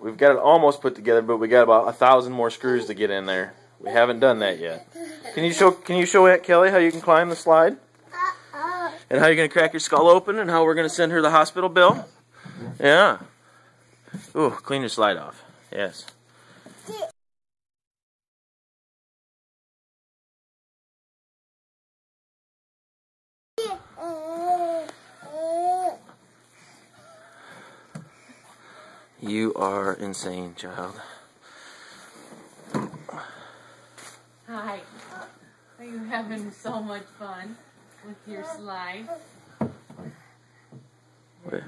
We've got it almost put together, but we got about 1,000 more screws to get in there. We haven't done that yet. Can you show Aunt Kelly how you can climb the slide? And how you're going to crack your skull open and how we're going to send her the hospital bill? Yeah. Ooh, clean your slide off. Yes. You are insane, child. Hi. Are you having so much fun with your slide? Ready?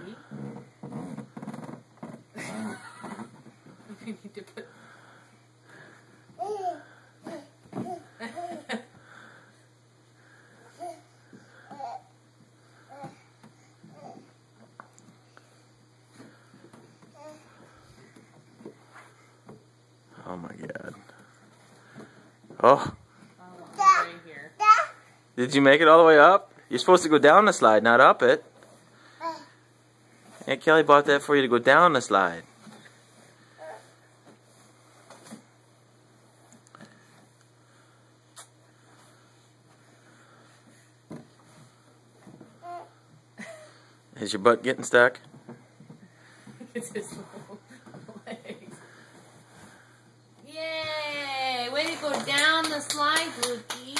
We need to put... Oh my God. Oh. Right here. Did you make it all the way up? You're supposed to go down the slide, not up it. Aunt Kelly bought that for you to go down the slide. Is your butt getting stuck? It's his little legs. Yay! Way to go down the slide, Lukey.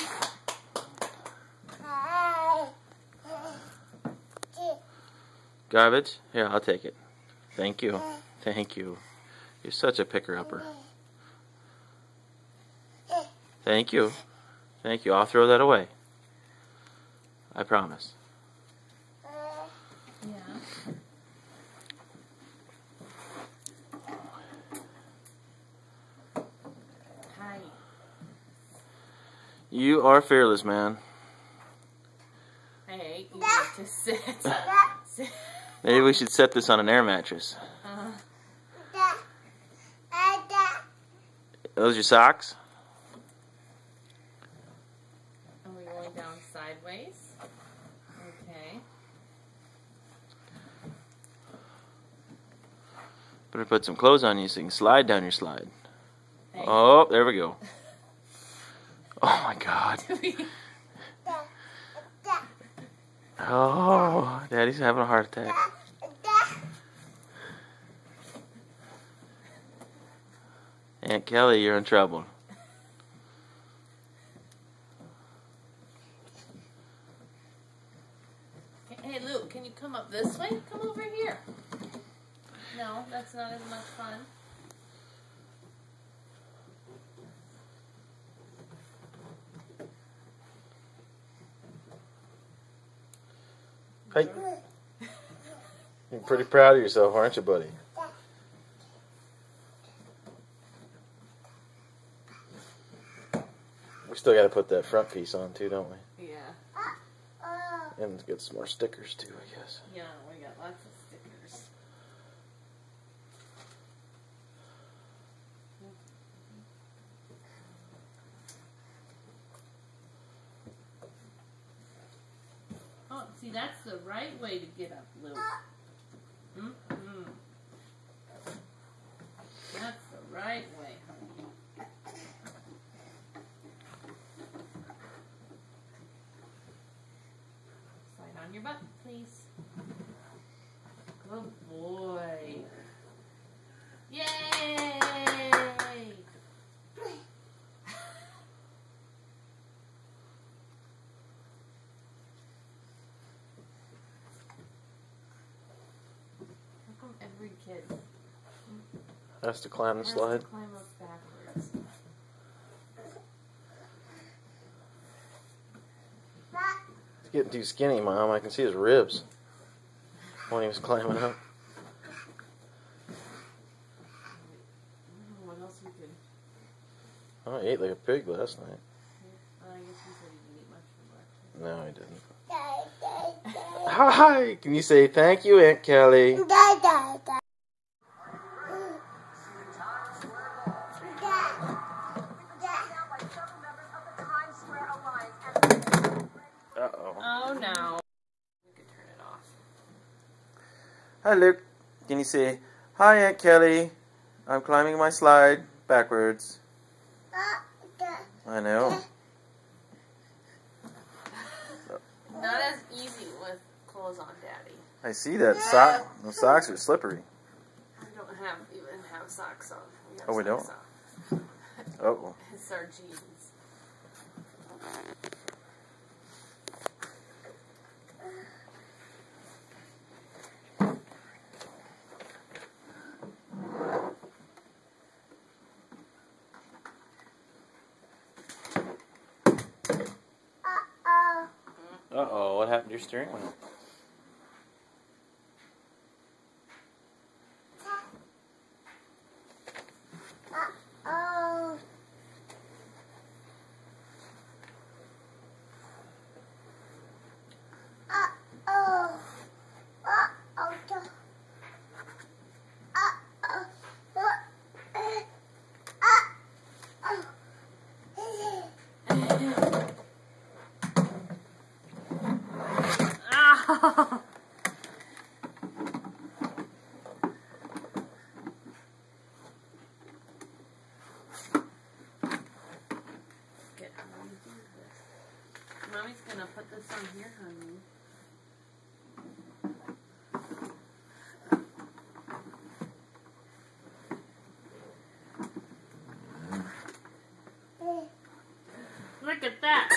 Garbage? Here, I'll take it. Thank you. Thank you. You're such a picker-upper. Thank you. Thank you. I'll throw that away. I promise. Yeah. Hi. You are fearless, man. Hey, you need to sit. Sit. Maybe we should set this on an air mattress. Those your socks? Are we going down sideways? Okay. Better put some clothes on you so you can slide down your slide. Hey. Oh, there we go. Oh my God. Oh, Daddy's having a heart attack. Aunt Kelly, you're in trouble. Hey, Luke, can you come up this way? Come over here. No, that's not as much fun. Hey. You're pretty proud of yourself, aren't you, buddy? We still got to put that front piece on too, don't we? Yeah. And get some more stickers too, I guess. Yeah, we got lots of stickers. Oh, see, that's the right way to get up, Luke. Mm-hmm. That's the right way, honey. Slide on your butt, please. Good boy. Yay! How come every kid Has to climb the has slide. to climb up backwards? He's getting too skinny, Mom. I can see his ribs when he was climbing up. What else we could? Oh, he ate like a pig last night. I guess he said he didn't eat much for breakfast. No, he didn't. Hi! Can you say thank you, Aunt Kelly? Uh-oh. Oh no. We could turn it off. Hi, Luke. Can you say hi, Aunt Kelly? I'm climbing my slide backwards. I know. Not as easy with clothes on, Daddy. I see that the socks are slippery. I don't even have socks on. Oh, we don't? Uh-oh. It's our jeans. Uh-oh, what happened to your steering wheel? Mommy's gonna put this on here, honey. Look at that.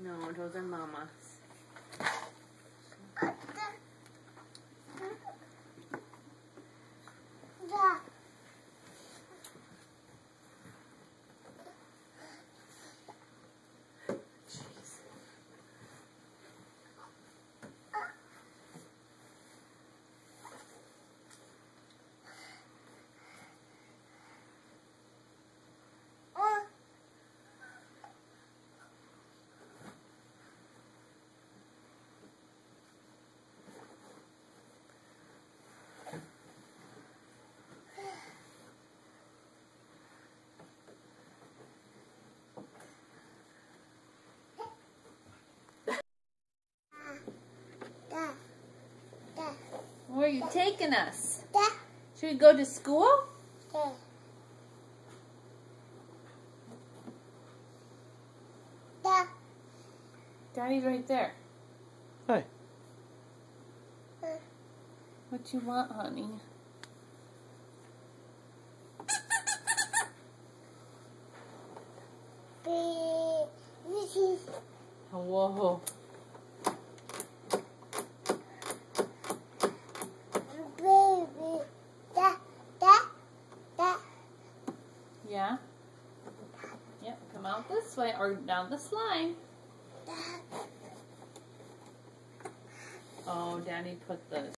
No, those are Mama's. Where are you taking us? Should we go to school? Daddy's right there. Hi. What you want, honey? Whoa. Yeah? Yep, come out this way or down the slide. Oh, Daddy put the